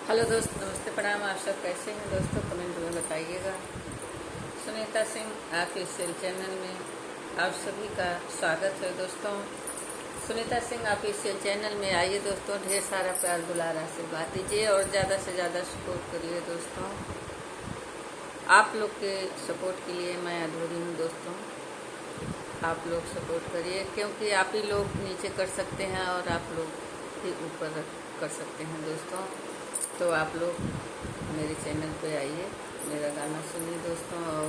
Hello दोस्त, नमस्ते, प्रणाम। आप सब कैसे हैं दोस्तों? कमेंट में बताइएगा। सुनीता सिंह ऑफिशियल चैनल में आप सभी का स्वागत है दोस्तों। सुनीता सिंह ऑफिशियल चैनल में आइए दोस्तों, ढेर सारा प्यार दुलार आशीर्वाद दीजिए और ज़्यादा से ज़्यादा सपोर्ट करिए दोस्तों। आप लोग के सपोर्ट के लिए मैं अधूरी हूँ दोस्तों। आप लोग सपोर्ट करिए, क्योंकि आप ही लोग नीचे कर सकते हैं और आप लोग ही ऊपर कर सकते हैं दोस्तों। तो आप लोग मेरे चैनल पे आइए, मेरा गाना सुनिए दोस्तों और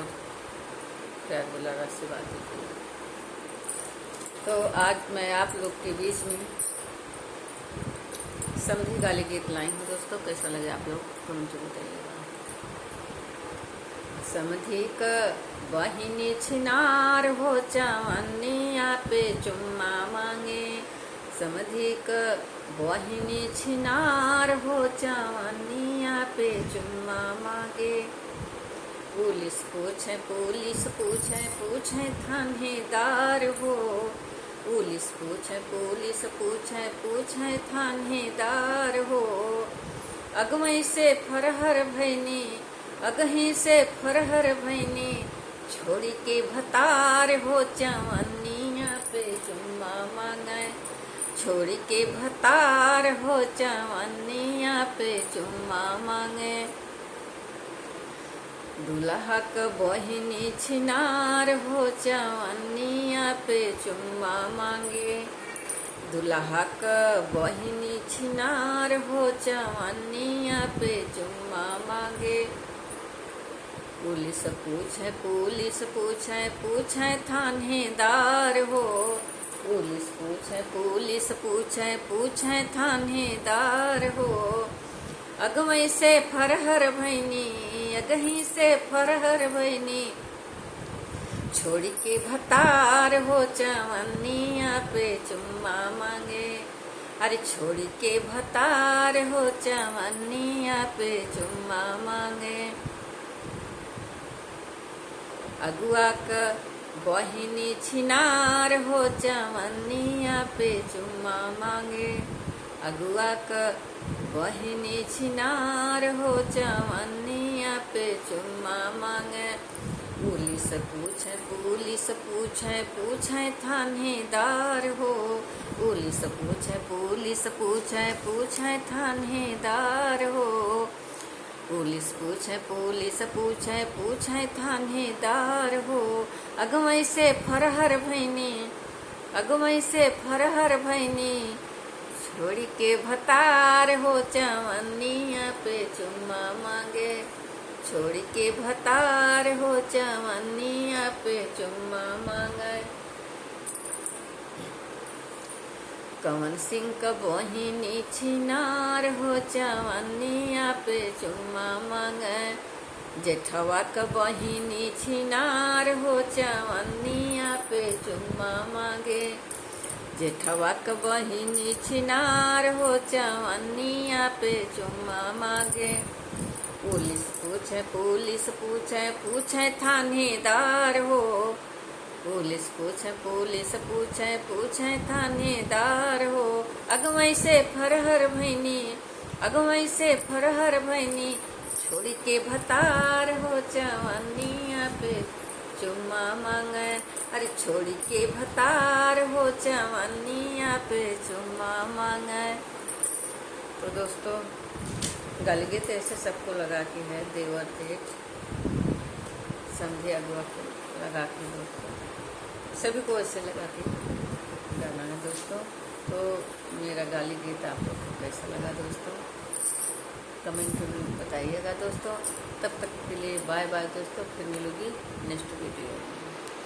प्यार दुलार आशीर्वाद दीजिए। तो आज मैं आप लोग के बीच में समधी गाली गीत लाई हूँ दोस्तों। कैसा लगे आप लोग कमेंट में बताइएगा। समधी का बहिनी छिनार हो चवनिया पे चुम्मा मांगे। समधी का बहिनी छिनार हो चवनिया पे चुम्मा मांगे। पुलिस पूछे पूछे थानेदार हो। पुलिस पूछे थानेदार हो। अगमई से फरहर भैनी, अगही से फरहर भैनी, छोड़ी के भतार हो चवनिया पे चुम्मा मांगे। छोड़ी के भतार हो चवनिया पे चुम्मा मांगे। दुल्हा क बहिनी छिनार हो चवनिया पे चुम्मा मांगे। दुल्हा क बहिनी छिनार हो चवनिया पे चुम्मा मांगे। पुलिस पूछे थानेदार हो। पुलिस पूछे थानेदार हो। अगवई से फरहर भैनी, अगही से फरहर भैनी, छोड़ी के भतार हो चवनिया पे चुम्मा मांगे। अरे छोड़ी के भतार हो चवनिया पे चुम्मा मांगे। अगुआ का बहिनी छिनार हो चवनिया पे चुम्मा मांगे। अगुआ का बहिनी छिनार हो चवनिया पे चुम्मा मांगे। पुलिस पूछे थानेदार हो। पुलिस पूछे थानेदार हो। पुलिस पूछे थानेदार हो। अगवई से फरहर भैनी, अगवई से फरहर भैनी, छोड़ी के भतार हो चवनिया पे चुम्मा मांगे। छोड़ी के भतार हो चवनिया पे चुम्मा मांगे। कवन सिंह का बहिनी छिनार हो चवनिया पे चुम्मा मांगे। जेठवा का बहिनी छिनार हो चवनिया पे चुम्मा मांगे। जेठवा का बहिनी छिनार हो चवनिया पे चुम्मा मांगे। पुलिस पूछे थानेदार हो। पुलिस पूछे थानेदार हो। अगवई से फरहर भैनी, अगवई से फरहर भैनी, छोड़ी के भतार हो चवनिया पे चुम्मा मांगे। अरे छोड़ी के भतार हो चवनिया पे चुम्मा मांगे। तो दोस्तों, गाली गीत ऐसे सबको लगा के है, देवर जेठ समझे अगुआ को लगा के दोस्तों, सभी को ऐसे लगा के गाना है दोस्तों। तो मेरा गाली गीत आप लोग को कैसा लगा दोस्तों, कमेंट में बताइएगा दोस्तों। तब तक के लिए बाय बाय दोस्तों, फिर मिलूंगी नेक्स्ट वीडियो में।